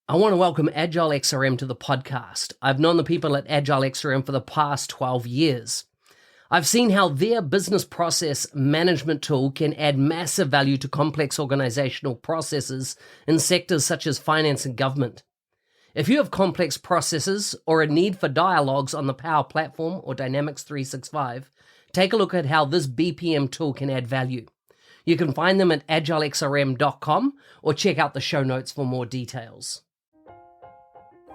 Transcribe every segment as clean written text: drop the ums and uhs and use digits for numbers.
I want to welcome Agile XRM to the podcast. I've known the people at Agile XRM for the past 12 years. I've seen how their business process management tool can add massive value to complex organizational processes in sectors such as finance and government. If you have complex processes or a need for dialogues on the Power Platform or Dynamics 365, take a look at how this BPM tool can add value. You can find them at agilexrm.com or check out the show notes for more details.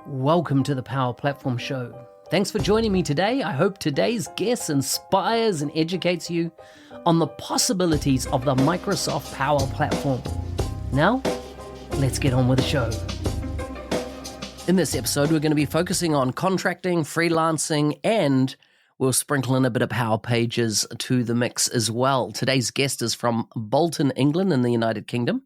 Welcome to the Power Platform Show. Thanks for joining me today. I hope today's guest inspires and educates you on the possibilities of the Microsoft Power Platform. Now, let's get on with the show. In this episode, we're going to be focusing on contracting, freelancing, and we'll sprinkle in a bit of Power Pages to the mix as well. Today's guest is from Bolton, England in the United Kingdom.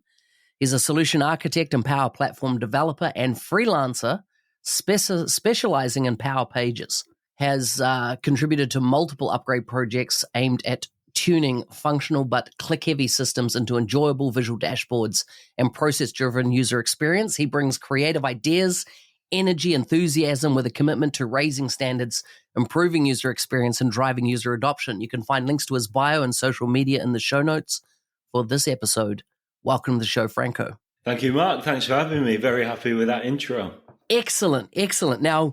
He's a solution architect and Power Platform developer and freelancer specializing in Power Pages. Has contributed to multiple upgrade projects aimed at tuning functional but click-heavy systems into enjoyable visual dashboards and process-driven user experience. He brings creative ideas, energy, enthusiasm with a commitment to raising standards, improving user experience, and driving user adoption. You can find links to his bio and social media in the show notes for this episode. Welcome to the show, Franco. Thank you, Mark. Thanks for having me. Very happy with that intro. Excellent. Now,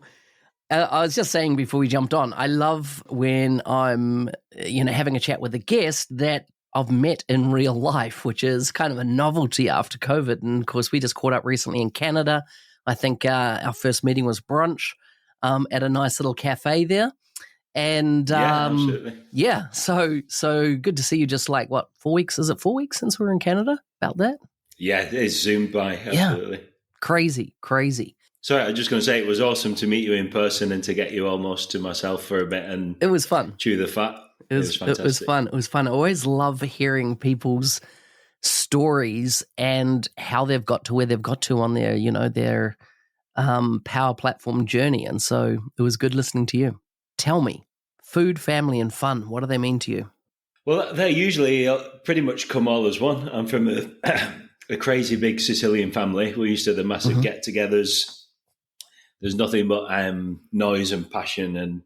I was just saying before we jumped on, I love when I'm, having a chat with a guest that I've met in real life, which is kind of a novelty after COVID. And of course, we just caught up recently in Canada. I think our first meeting was brunch at a nice little cafe there. And absolutely. Yeah, so good to see you. Just like 4 weeks? Is it 4 weeks since we were in Canada? About that? Yeah, it's zoomed by. Absolutely. Yeah. Crazy. Sorry, I was just going to say it was awesome to meet you in person and to get you almost to myself for a bit and it was fun. Chew the fat. It was fantastic. It was fun. I always love hearing people's stories and how they've got to where they've got to on their Power Platform journey. And so it was good listening to you. Tell me, food, family, and fun, what do they mean to you? Well, they usually pretty much come all as one. I'm from a crazy big Sicilian family. We used to have the massive get-togethers. There's nothing but noise and passion and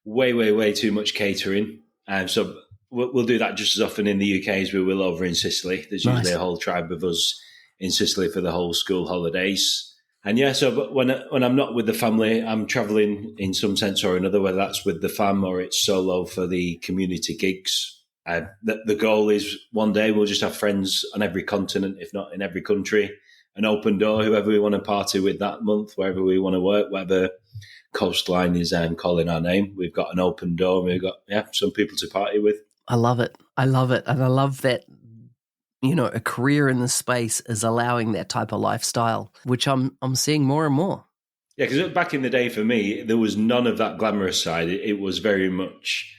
way too much catering. So we'll do that just as often in the UK as we will over in Sicily. There's usually a whole tribe of us in Sicily for the whole school holidays. And but when I'm not with the family, I'm traveling in some sense or another, whether that's with the fam or it's solo for the community gigs. The goal is one day we'll just have friends on every continent, if not in every country. An open door, whoever we want to party with that month, wherever we want to work, whatever coastline is calling our name. We've got an open door. We've got some people to party with. I love it. And I love that, a career in this space is allowing that type of lifestyle, which I'm seeing more and more. Yeah, because back in the day for me, there was none of that glamorous side. It was very much,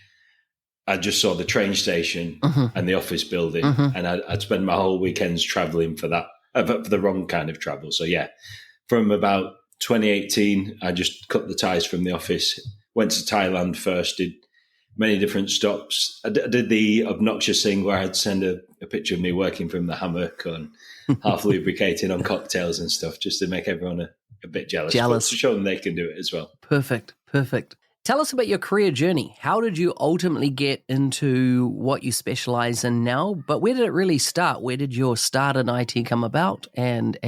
I just saw the train station and the office building, and I'd spend my whole weekends traveling for that. For the wrong kind of travel. So from about 2018, I just cut the ties from the office, went to Thailand first, did many different stops. I did the obnoxious thing where I'd send a picture of me working from the hammock and half lubricating on cocktails and stuff just to make everyone a bit jealous. But to show them they can do it as well. Perfect. Tell us about your career journey. How did you ultimately get into what you specialize in now? But where did it really start? Where did your start in IT come about and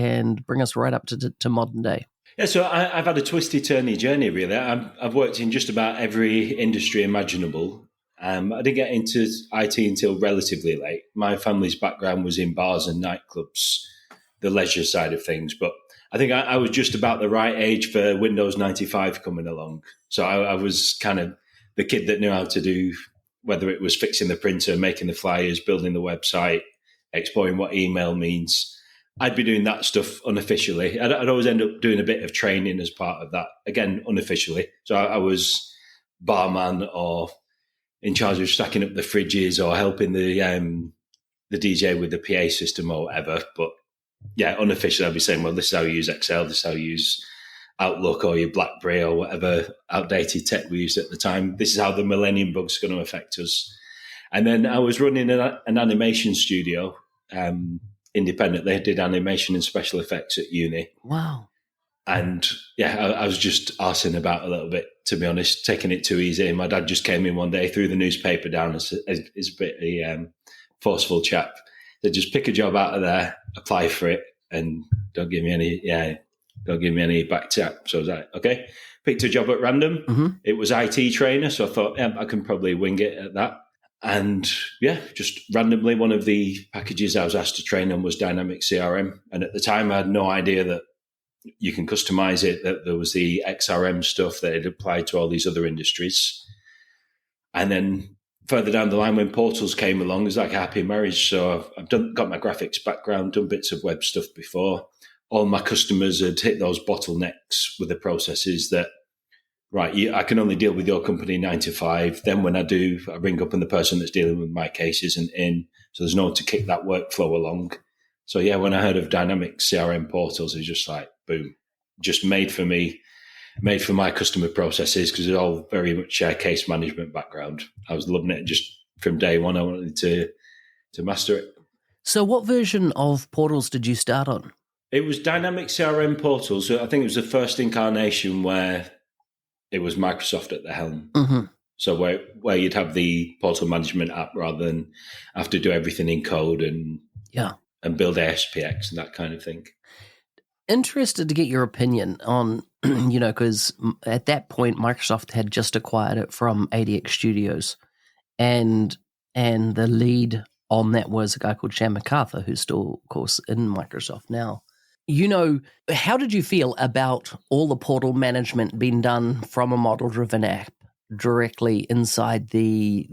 bring us right up to modern day? Yeah, so I've had a twisty-turny journey, really. I've worked in just about every industry imaginable. I didn't get into IT until relatively late. My family's background was in bars and nightclubs, the leisure side of things. But I think I was just about the right age for Windows 95 coming along. So I was kind of the kid that knew how to do, whether it was fixing the printer, making the flyers, building the website, exploring what email means. I'd be doing that stuff unofficially. I'd always end up doing a bit of training as part of that, again, unofficially. So I was barman or in charge of stacking up the fridges or helping the DJ with the PA system or whatever. But unofficially, I'd be saying, well, this is how you use Excel, this is how you use Outlook or your BlackBerry or whatever outdated tech we used at the time. This is how the millennium bug's going to affect us. And then I was running an animation studio independently. I did animation and special effects at uni. Wow. And yeah, I was just arsing about a little bit, to be honest, taking it too easy. And my dad just came in one day, threw the newspaper down as a bit of a forceful chap. Said, just pick a job out of there, apply for it, and don't give me any back tap. So I was like, okay, picked a job at random. Mm-hmm. It was IT trainer, so I thought, yeah, I can probably wing it at that. And yeah, just randomly, one of the packages I was asked to train on was Dynamics CRM. And at the time, I had no idea that you can customize it, that there was the XRM stuff that had applied to all these other industries. And then further down the line, when portals came along, it was like a happy marriage. So I've got my graphics background, done bits of web stuff before. All my customers had hit those bottlenecks with the processes that, right, I can only deal with your company 9 to 5. Then when I do, I ring up and the person that's dealing with my case isn't in. So there's no one to kick that workflow along. So yeah, when I heard of Dynamics CRM portals, it was just like, boom, just made for me, made for my customer processes, because it's all very much case management background. I was loving it. Just from day one, I wanted to master it. So what version of portals did you start on? It was Dynamics CRM portals. So I think it was the first incarnation where it was Microsoft at the helm. Mm-hmm. So where you'd have the portal management app rather than have to do everything in code and build ASPX and that kind of thing. Interested to get your opinion on, because at that point Microsoft had just acquired it from ADX Studios, and the lead on that was a guy called Shan MacArthur, who's still, of course, in Microsoft now. How did you feel about all the portal management being done from a model-driven app directly inside the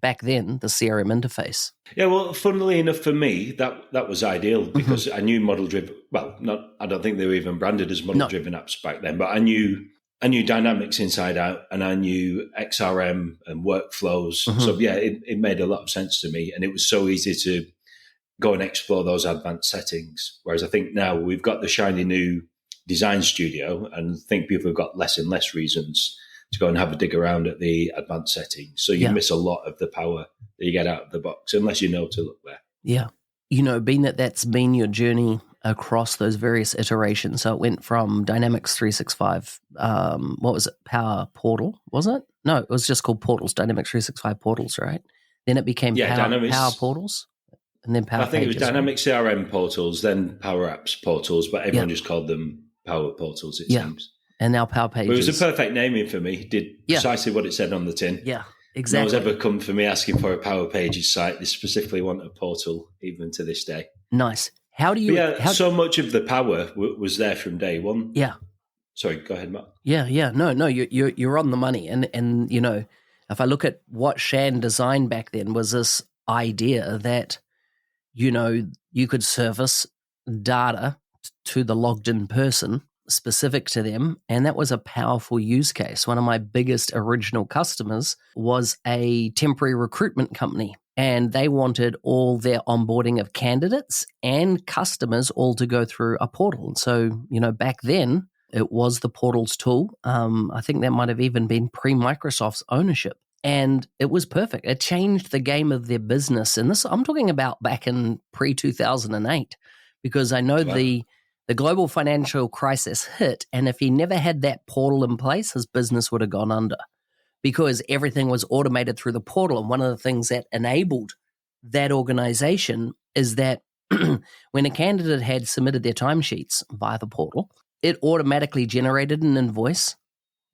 back then the CRM interface? Yeah, well, funnily enough for me, that was ideal because I knew model-driven. Well, I don't think they were even branded as model-driven apps back then, but I knew Dynamics inside out, and I knew XRM and workflows. So yeah, it made a lot of sense to me, and it was so easy to go and explore those advanced settings. Whereas I think now we've got the shiny new design studio, and I think people have got less and less reasons to go and have a dig around at the advanced settings. So you miss a lot of the power that you get out of the box unless you know to look there. Yeah. Being that's been your journey across those various iterations. So it went from Dynamics 365, what was it? Power Portal, was it? No, it was just called Portals, Dynamics 365 Portals, right? Then it became Power Portals. And then Power I think Pages, it was Dynamics CRM portals, then Power Apps portals, but everyone just called them Power Portals, it seems. And now Power Pages. But it was a perfect naming for me. It did precisely what it said on the tin. Yeah, exactly. No one's ever come for me asking for a Power Pages site. They specifically want a portal, even to this day. Nice. How do you... so much of the power was there from day one. Yeah. Sorry, go ahead, Matt. Yeah. No, you're on the money. And if I look at what Shan designed back then was this idea that you could service data to the logged in person specific to them. And that was a powerful use case. One of my biggest original customers was a temporary recruitment company, and they wanted all their onboarding of candidates and customers all to go through a portal. And so, back then it was the portals tool. I think that might have even been pre-Microsoft's ownership. And it was perfect. It changed the game of their business. And this, I'm talking about back in pre-2008, because I know the global financial crisis hit. And if he never had that portal in place, his business would have gone under, because everything was automated through the portal. And one of the things that enabled that organization is that when a candidate had submitted their timesheets via the portal, it automatically generated an invoice,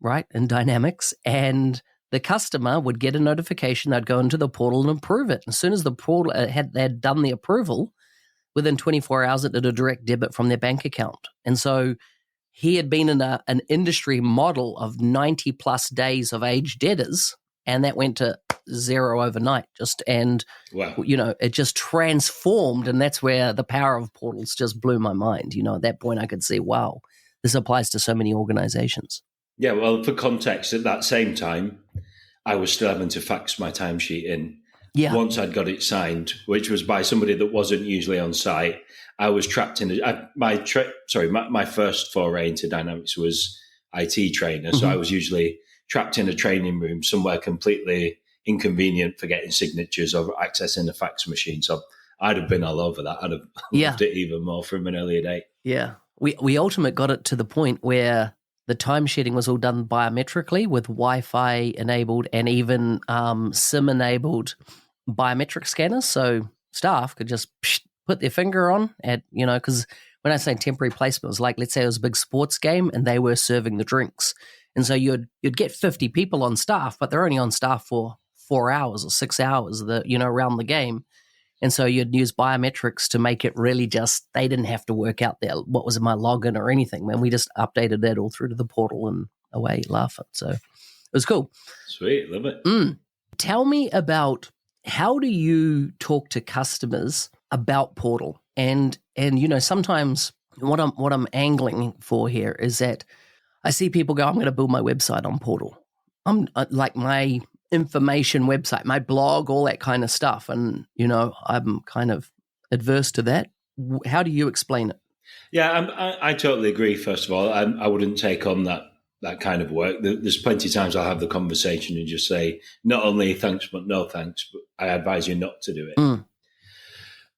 right, in Dynamics, and the customer would get a notification. They'd go into the portal and approve it. As soon as the portal had done the approval, within 24 hours, it did a direct debit from their bank account. And so he had been in an industry model of 90 plus days of aged debtors, and that went to zero overnight. It just transformed. And that's where the power of portals just blew my mind. At that point I could see, wow, this applies to so many organizations. Yeah, well, for context, at that same time, I was still having to fax my timesheet in. Yeah. Once I'd got it signed, which was by somebody that wasn't usually on site, I was trapped in my first foray into Dynamics was IT trainer. So I was usually trapped in a training room somewhere completely inconvenient for getting signatures or accessing a fax machine. So I'd have been all over that. I'd have loved it even more from an earlier date. Yeah. We ultimately got it to the point where the timesheeting was all done biometrically with Wi-Fi enabled and even SIM enabled biometric scanners. So staff could just put their finger on at, because when I say temporary placement, it was like, let's say it was a big sports game and they were serving the drinks. And so you'd get 50 people on staff, but they're only on staff for 4 hours or 6 hours, around the game. And so you'd use biometrics to make it really just, they didn't have to work out what was in my login or anything, man. We just updated that all through to the portal and away laughing. So it was cool. Sweet, love it. Tell me about, how do you talk to customers about portal? And sometimes what I'm angling for here is that I see people go, I'm going to build my website on portal. I'm like my information website, my blog, all that kind of stuff. And, I'm kind of adverse to that. How do you explain it? Yeah, I totally agree. First of all, I wouldn't take on that kind of work. There's plenty of times I'll have the conversation and just say, not only thanks, but no thanks, but I advise you not to do it.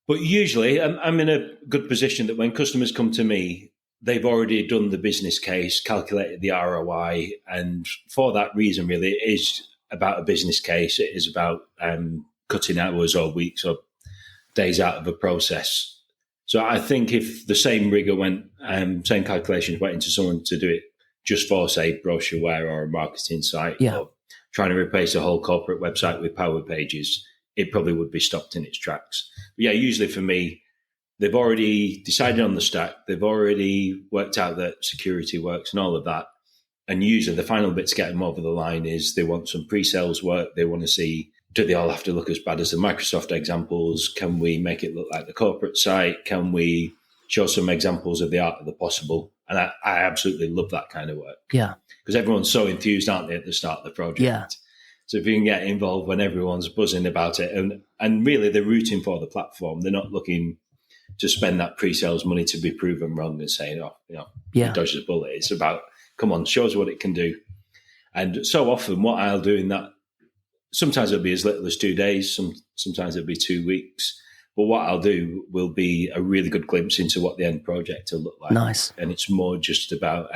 But usually I'm in a good position that when customers come to me, they've already done the business case, calculated the ROI. And for that reason, really, it is about a business case. It is about cutting hours or weeks or days out of a process. So I think if the same rigor same calculations went into someone to do it just for, say, brochureware or a marketing site, or trying to replace a whole corporate website with Power Pages, it probably would be stopped in its tracks. But yeah, usually for me, they've already decided on the stack. They've already worked out that security works and all of that. And usually the final bit to get them over the line is they want some pre-sales work. They want to see, do they all have to look as bad as the Microsoft examples? Can we make it look like the corporate site? Can we show some examples of the art of the possible? And I absolutely love that kind of work. Yeah. Because everyone's so enthused, aren't they, at the start of the project? Yeah. So if you can get involved when everyone's buzzing about it, and really they're rooting for the platform, they're not looking to spend that pre-sales money to be proven wrong and saying, you dodged the bullet. It's about, come on, show us what it can do. And so often what I'll do in that, sometimes it'll be as little as 2 days, sometimes it'll be 2 weeks. But what I'll do will be a really good glimpse into what the end project will look like. Nice. And it's more just about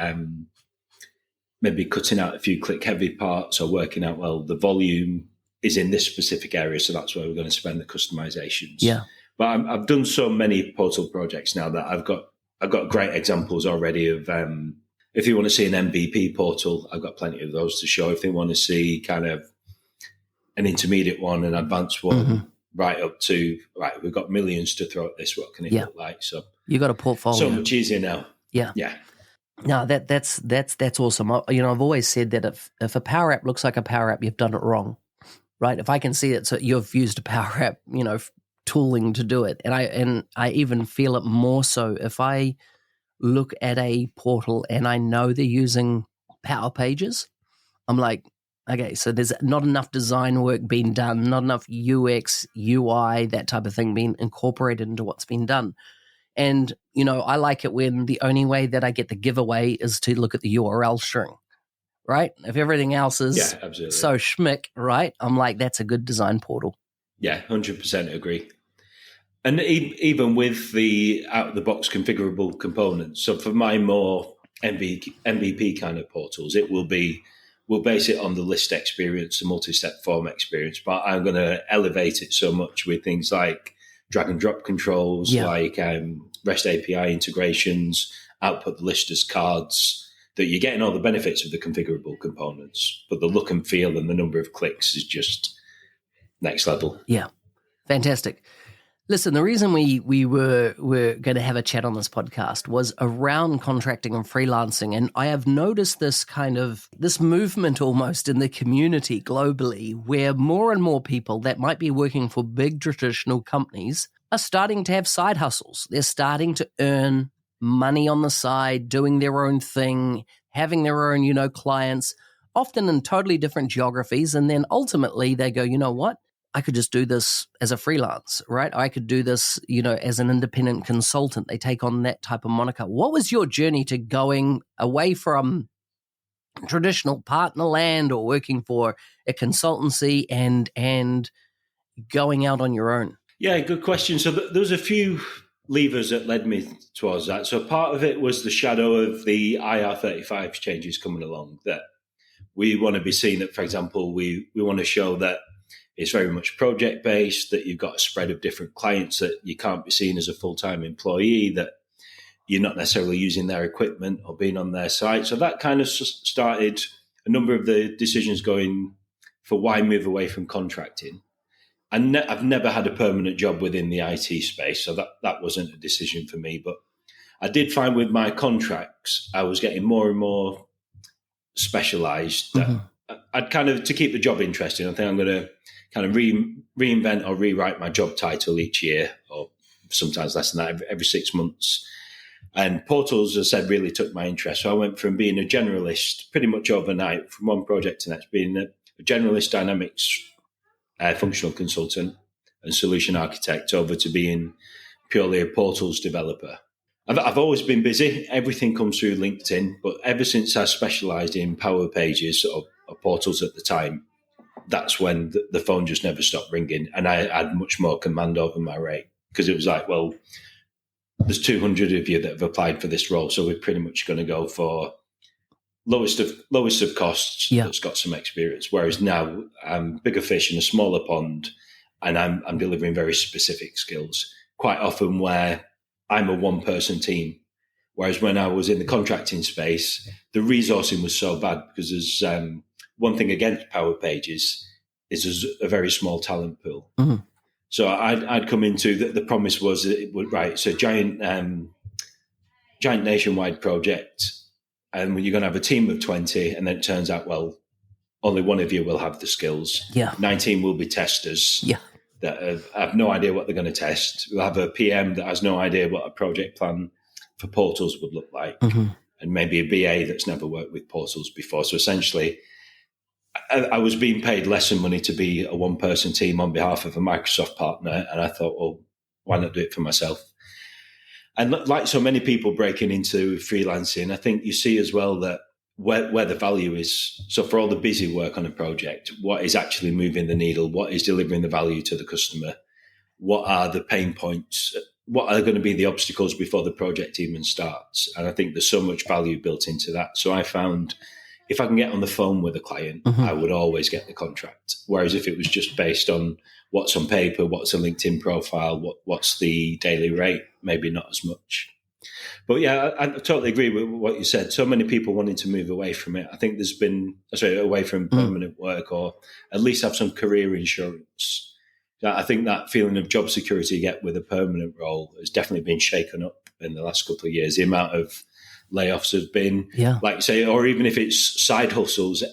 maybe cutting out a few click-heavy parts or working out, well, the volume is in this specific area, so that's where we're going to spend the customizations. Yeah. But I've done so many portal projects now that I've got great examples already of if you want to see an MVP portal, I've got plenty of those to show. If they want to see kind of an intermediate one, an advanced one, right up to, we've got millions to throw at this, what can it look like? So you got a portfolio. So much easier now. Yeah. Yeah. No, that's awesome. I've always said that if a Power App looks like a Power App, you've done it wrong, right? If I can see it, so you've used a Power App, tooling to do it, and I even feel it more so if I look at a portal and I know they're using Power Pages. I'm like, okay, so there's not enough design work being done, not enough UX, UI, that type of thing being incorporated into what's been done. And, I like it when the only way that I get the giveaway is to look at the URL string, right? If everything else is so schmick, right? I'm like, that's a good design portal. Yeah, 100% agree. And even with the out-of-the-box configurable components, so for my more MVP kind of portals, we'll base it on the list experience, the multi-step form experience, but I'm going to elevate it so much with things like drag and drop controls, like REST API integrations, output the list as cards, that you're getting all the benefits of the configurable components, but the look and feel and the number of clicks is just next level. Yeah, fantastic. Listen, the reason we were going to have a chat on this podcast was around contracting and freelancing, and I have noticed this movement almost in the community globally where more and more people that might be working for big traditional companies are starting to have side hustles. They're starting to earn money on the side, doing their own thing, having their own, clients, often in totally different geographies, and then ultimately they go, you know what? I could just do this as a freelance, right? I could do this, as an independent consultant. They take on that type of moniker. What was your journey to going away from traditional partner land or working for a consultancy and going out on your own? Yeah, good question. So there's a few levers that led me towards that. So part of it was the shadow of the IR35 changes coming along, that we want to be seen that, for example, we want to show that it's very much project-based, that you've got a spread of different clients, that you can't be seen as a full-time employee, that you're not necessarily using their equipment or being on their site. So that kind of started a number of the decisions going for why move away from contracting. And I've never had a permanent job within the IT space, so that wasn't a decision for me. But I did find with my contracts, I was getting more and more specialized. I'd kind of, to keep the job interesting, I think I'm going to kind of reinvent or rewrite my job title each year, or sometimes less than that, every 6 months. And portals, as I said, really took my interest. So I went from being a generalist pretty much overnight from one project to the next, being a generalist Dynamics functional consultant and solution architect, over to being purely a portals developer. I've always been busy. Everything comes through LinkedIn, but ever since I specialised in Power Pages or portals at the time, that's when the phone just never stopped ringing, and I had much more command over my rate, because it was like, well, there's 200 of you that have applied for this role, so we're pretty much going to go for lowest of costs that's got some experience. Whereas now I'm bigger fish in a smaller pond, and I'm delivering very specific skills, quite often where I'm a one-person team. Whereas when I was in the contracting space, the resourcing was so bad, because there's one thing against Power Pages is there's a very small talent pool. Mm-hmm. So I'd come into the promise was that it would, right, it's a giant nationwide project, and you're going to have a team of 20, and then it turns out, well, only one of you will have the skills. 19 will be testers that have no idea what they're going to test. We'll have a PM that has no idea what a project plan for portals would look like, and maybe a BA that's never worked with portals before. So essentially, I was being paid lesser money to be a one-person team on behalf of a Microsoft partner, and I thought, well, why not do it for myself? And like so many people breaking into freelancing, I think you see as well that where the value is. So for all the busy work on a project, what is actually moving the needle? What is delivering the value to the customer? What are the pain points? What are going to be the obstacles before the project even starts? And I think there's so much value built into that. So I found if I can get on the phone with a client, I would always get the contract. Whereas if it was just based on what's on paper, what's a LinkedIn profile, what's the daily rate, maybe not as much. But yeah, I totally agree with what you said. So many people wanting to move away from it. I think there's been, away from permanent work, or at least have some career insurance. I think that feeling of job security you get with a permanent role has definitely been shaken up in the last couple of years. The amount of layoffs have been, like you say, or even if it's side hustles,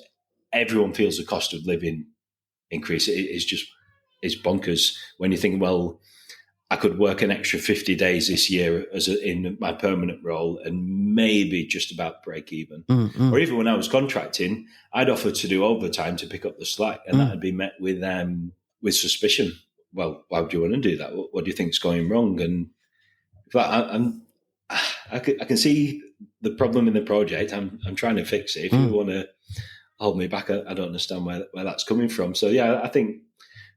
everyone feels the cost of living increase. It's bonkers when you think, well, I could work an extra 50 days this year in my permanent role and maybe just about break even. Or even when I was contracting, I'd offer to do overtime to pick up the slack, and that would be met with suspicion. Well, why would you want to do that? What do you think is going wrong? And I can see the problem in the project. I'm trying to fix it. If you want to hold me back, I don't understand where that's coming from. So yeah, I think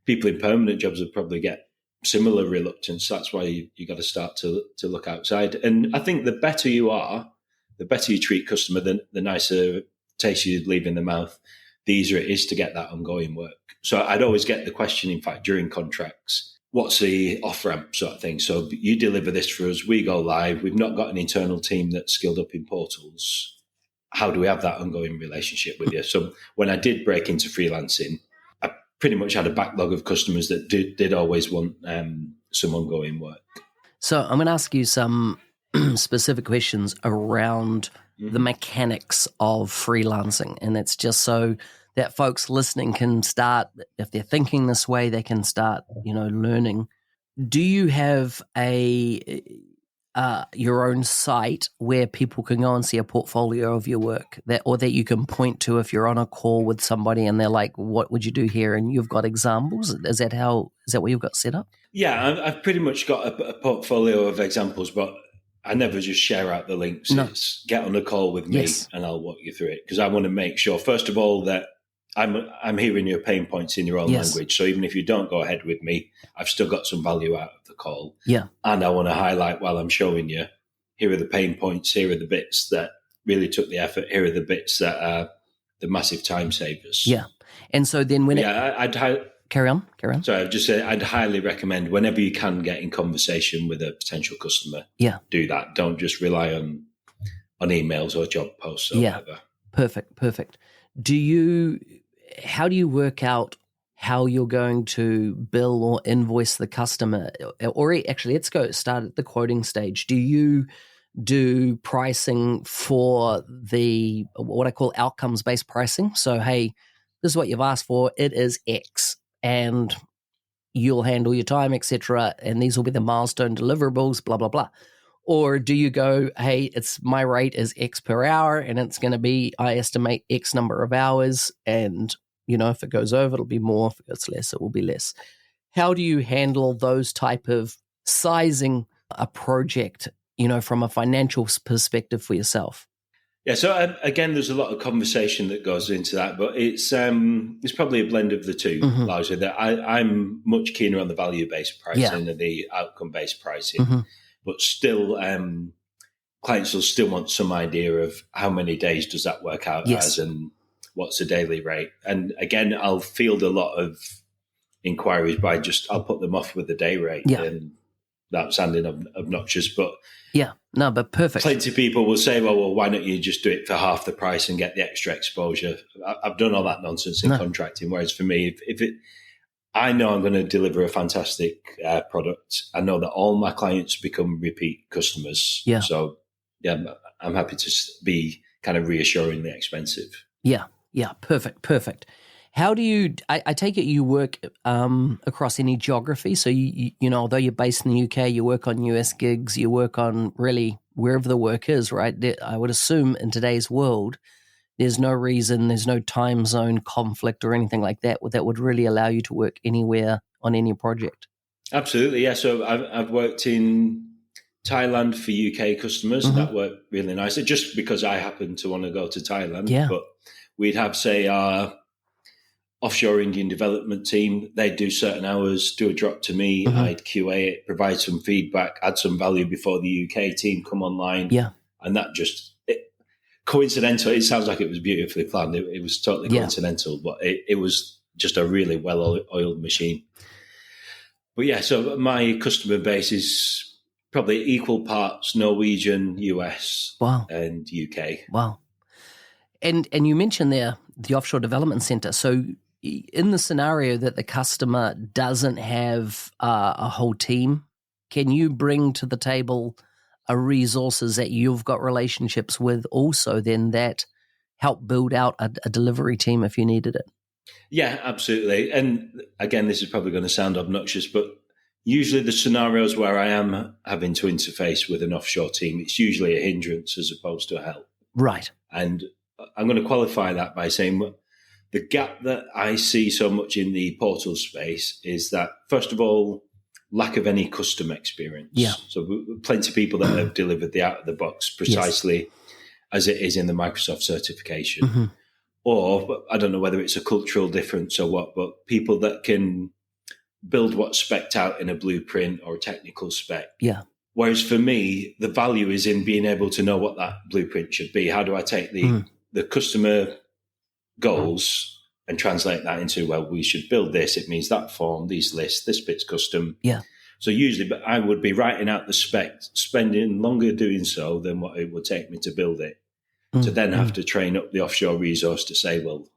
people in permanent jobs would probably get similar reluctance. That's why you got to start to look outside. And I think the better you are, the better you treat customer, the nicer taste you leave in the mouth, the easier it is to get that ongoing work. So I'd always get the question, in fact, during contracts, what's the off-ramp sort of thing? So you deliver this for us, we go live, we've not got an internal team that's skilled up in portals. How do we have that ongoing relationship with you? So when I did break into freelancing, I pretty much had a backlog of customers that did always want some ongoing work. So I'm going to ask you some specific questions around the mechanics of freelancing. And it's just so that folks listening can start, if they're thinking this way, they can start, learning. Do you have your own site where people can go and see a portfolio of your work that you can point to if you're on a call with somebody and they're like, what would you do here? And you've got examples. Is that what you've got set up? Yeah, I've pretty much got a portfolio of examples, but I never just share out the links. No. It's get on a call with me and I'll walk you through it, because I want to make sure, first of all, that I'm hearing your pain points in your own Yes. language. So even if you don't go ahead with me, I've still got some value out of the call. Yeah. And I want to highlight while I'm showing you, here are the pain points, here are the bits that really took the effort, here are the bits that are the massive time savers. Yeah. And so then when carry on. Sorry, I'd just say I'd highly recommend whenever you can get in conversation with a potential customer, do that. Don't just rely on emails or job posts or whatever. Perfect. How do you work out how you're going to bill or invoice the customer? Or actually, let's start at the quoting stage. Do you do pricing for the, what I call outcomes-based pricing? So, hey, this is what you've asked for. It is X, and you'll handle your time, etc. And these will be the milestone deliverables, blah, blah, blah. Or do you go, hey, my rate is X per hour, and it's going to be, I estimate X number of hours, and if it goes over, it'll be more. If it goes less, it will be less. How do you handle those type of sizing a project, from a financial perspective for yourself? Yeah, so again, there's a lot of conversation that goes into that, but it's probably a blend of the two, largely. That I'm much keener on the value-based pricing and the outcome-based pricing, but still, clients will still want some idea of how many days does that work out as, and what's the daily rate. And again, I'll field a lot of inquiries by I'll put them off with the day rate, and that's sounding obnoxious, but but perfect. Plenty of people will say, well, why don't you just do it for half the price and get the extra exposure? I've done all that nonsense in contracting. Whereas for me, I know I'm going to deliver a fantastic product. I know that all my clients become repeat customers. Yeah. So I'm happy to be kind of reassuringly expensive. Yeah. Perfect. How do you? I take it you work across any geography. So you although you're based in the UK, you work on US gigs. You work on really wherever the work is, right? I would assume in today's world, there's no reason, there's no time zone conflict or anything like that would really allow you to work anywhere on any project. Absolutely, yeah. So I've worked in Thailand for UK customers, and that worked really nicely. Just because I happen to want to go to Thailand, but we'd have, say, our offshore Indian development team, they'd do certain hours, do a drop to me, I'd QA it, provide some feedback, add some value before the UK team come online. Yeah. And that coincidental, it sounds like it was beautifully planned. It was totally coincidental, but it was just a really well-oiled machine. But so my customer base is probably equal parts Norwegian, US, and UK. Wow. And you mentioned there the offshore development center. So in the scenario that the customer doesn't have a whole team, can you bring to the table resources that you've got relationships with also then that help build out a delivery team if you needed it? Yeah, absolutely. And again, this is probably going to sound obnoxious, but usually the scenarios where I am having to interface with an offshore team, it's usually a hindrance as opposed to a help. Right. And I'm going to qualify that by saying the gap that I see so much in the portal space is that, first of all, lack of any customer experience. Yeah. So plenty of people that have delivered the out of the box precisely as it is in the Microsoft certification. Or I don't know whether it's a cultural difference or what, but people that can build what's spec'd out in a blueprint or a technical spec. Yeah. Whereas for me, the value is in being able to know what that blueprint should be. How do I take the customer goals and translate that into, well, we should build this. It means that form, these lists, this bit's custom. Yeah. So usually, but I would be writing out the spec, spending longer doing so than what it would take me to build it. To then have to train up the offshore resource to say, well,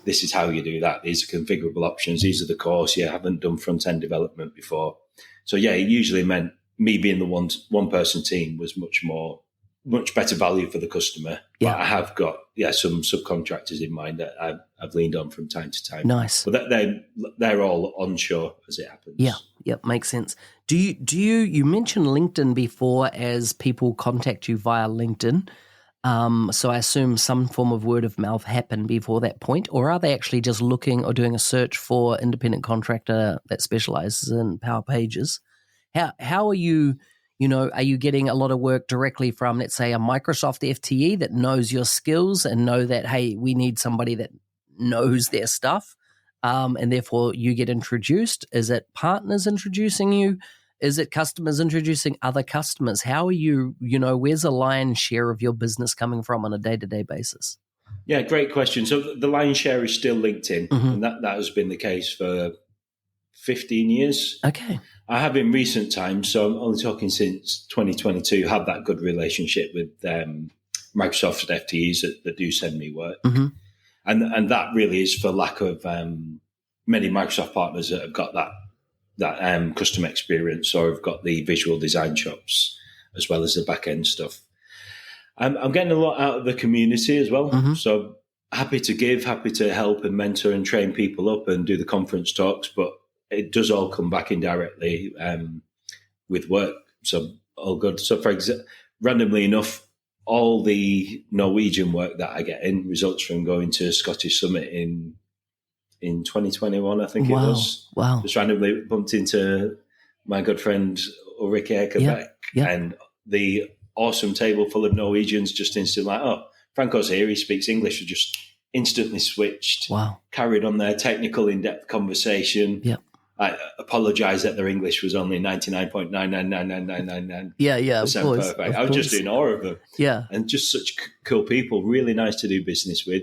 this is how you do that. These are configurable options. These are the course. You haven't done front-end development before. So it usually meant me being the one-person team was much better value for the customer. Yeah. But I have got some subcontractors in mind that I've leaned on from time to time. Nice. But they're all onshore as it happens. Yeah, makes sense. Do you mentioned LinkedIn before as people contact you via LinkedIn? So I assume some form of word of mouth happened before that point, or are they actually just looking or doing a search for independent contractor that specializes in Power Pages? How are you, are you getting a lot of work directly from, let's say, a Microsoft FTE that knows your skills and know that, hey, we need somebody that knows their stuff, and therefore you get introduced? Is it partners introducing you? Is it customers introducing other customers? How are you, where's the lion's share of your business coming from on a day-to-day basis? Yeah, great question. So the lion's share is still LinkedIn, and that has been the case for 15 years. Okay. I have in recent times, so I'm only talking since 2022, had that good relationship with Microsoft FTEs that do send me work. And that really is for lack of many Microsoft partners that have got that customer experience or have got the visual design shops as well as the back end stuff. I'm getting a lot out of the community as well. So happy to give, happy to help and mentor and train people up and do the conference talks, but it does all come back indirectly with work. So all good. So for example, randomly enough, all the Norwegian work that I get in results from going to Scottish Summit in 2021, I think it was. Wow. Just randomly bumped into my good friend Ulrike Ekebeck and the awesome table full of Norwegians just instantly like, oh, Franco's here, he speaks English. We just instantly switched. Wow. Carried on their technical in-depth conversation. Yep. I apologise that their English was only 99.999999%. Yeah, of course, perfect. I was just in awe of them. Yeah. And just such cool people, really nice to do business with,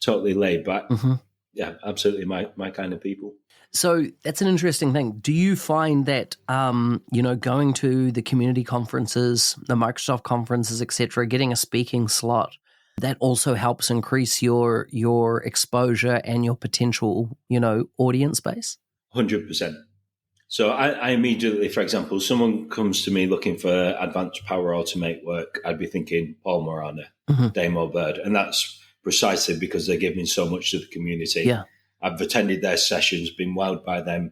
totally laid back. Yeah, absolutely my kind of people. So that's an interesting thing. Do you find that, going to the community conferences, the Microsoft conferences, etc., getting a speaking slot, that also helps increase your exposure and your potential, audience base? 100%. So I immediately, for example, someone comes to me looking for advanced Power Automate work, I'd be thinking Paul Morana, Damo Bird. And that's precisely because they're giving so much to the community. Yeah. I've attended their sessions, been wowed by them.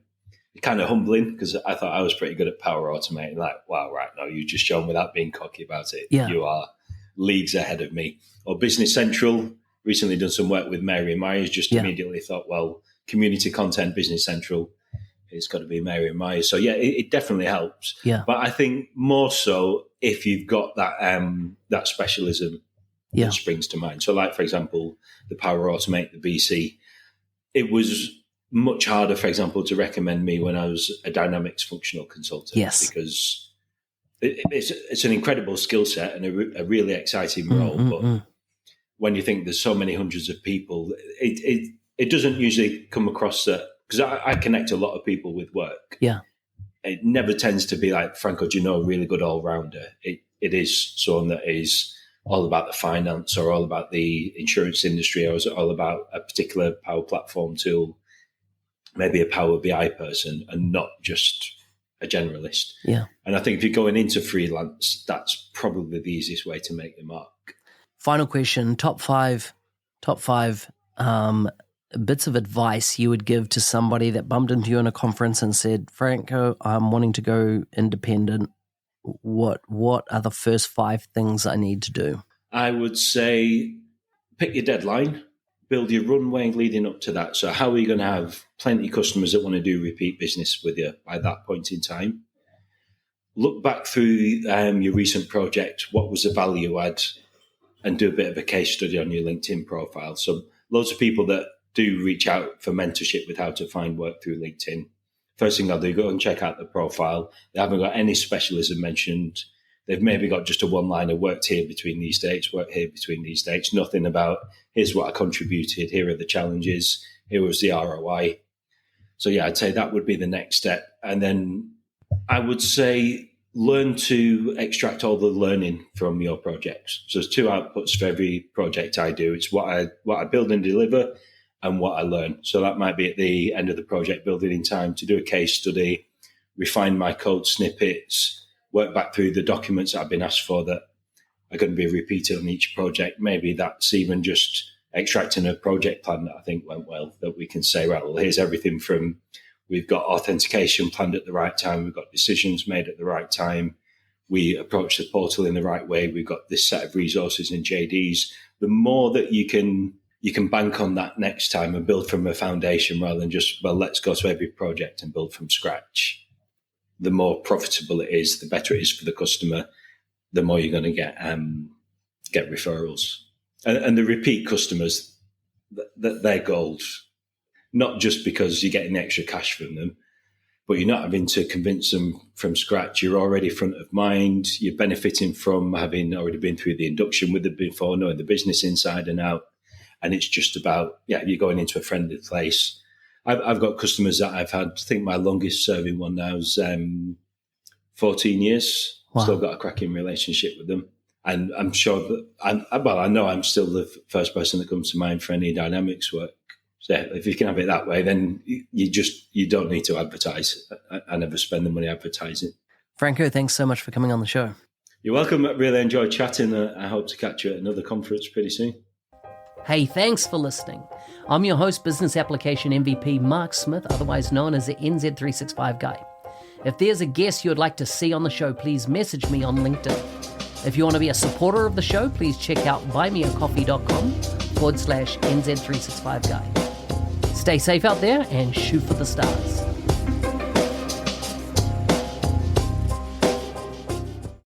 It's kind of humbling because I thought I was pretty good at Power Automate. Like, wow, right, no, you just shown without being cocky about it. Yeah. You are leagues ahead of me. Or Business Central, recently done some work with Mary Myers, just immediately thought, well, community content, Business Central, it's got to be Mary Myers. So yeah, it definitely helps. Yeah. But I think more so if you've got that specialism that springs to mind. So like, for example, the Power Automate, the VC, it was much harder, for example, to recommend me when I was a Dynamics functional consultant. Yes. Because it's an incredible skill set and a really exciting role. But when you think there's so many hundreds of people, it doesn't usually come across that, because I connect a lot of people with work. Yeah. It never tends to be like, Franco, do you know a really good all-rounder? It is someone that is all about the finance or all about the insurance industry or is it all about a particular Power Platform tool, maybe a Power BI person and not just a generalist. Yeah. And I think if you're going into freelance, that's probably the easiest way to make the mark. Final question, top five bits of advice you would give to somebody that bumped into you in a conference and said, Franco, I'm wanting to go independent. What are the first 5 things I need to do? I would say pick your deadline, build your runway leading up to that. So how are you going to have plenty of customers that want to do repeat business with you by that point in time? Look back through your recent project. What was the value add? And do a bit of a case study on your LinkedIn profile. So loads of people that do reach out for mentorship with how to find work through LinkedIn. First thing I'll do, go and check out the profile. They haven't got any specialism mentioned. They've maybe got just a one-liner, worked here between these dates, worked here between these dates. Nothing about, here's what I contributed, here are the challenges, here was the ROI. So yeah, I'd say that would be the next step. And then I would say learn to extract all the learning from your projects. So there's 2 outputs for every project I do. It's what I build and deliver and what I learn. So that might be at the end of the project, building in time to do a case study, refine my code snippets, work back through the documents that I've been asked for that are going to be repeated on each project. Maybe that's even just extracting a project plan that I think went well, that we can say, right, well, here's everything from we've got authentication planned at the right time, we've got decisions made at the right time, we approach the portal in the right way, we've got this set of resources and JDs. The more that you can bank on that next time and build from a foundation rather than just, well, let's go to every project and build from scratch. The more profitable it is, the better it is for the customer, the more you're going to get referrals. And the repeat customers, that they're gold. Not just because you're getting extra cash from them, but you're not having to convince them from scratch. You're already front of mind. You're benefiting from having already been through the induction with them before, knowing the business inside and out. And it's just about, you're going into a friendly place. I've got customers that I've had, I think my longest serving one now is 14 years. Wow. Still got a cracking relationship with them. And I'm sure that, I know I'm still the first person that comes to mind for any Dynamics work. So if you can have it that way, then you don't need to advertise. I never spend the money advertising. Franco, thanks so much for coming on the show. You're welcome. I really enjoyed chatting. I hope to catch you at another conference pretty soon. Hey, thanks for listening. I'm your host, Business Application MVP Mark Smith, otherwise known as the NZ365 Guy. If there's a guest you'd like to see on the show, please message me on LinkedIn. If you want to be a supporter of the show, please check out buymeacoffee.com/NZ365 Guy. Stay safe out there and shoot for the stars.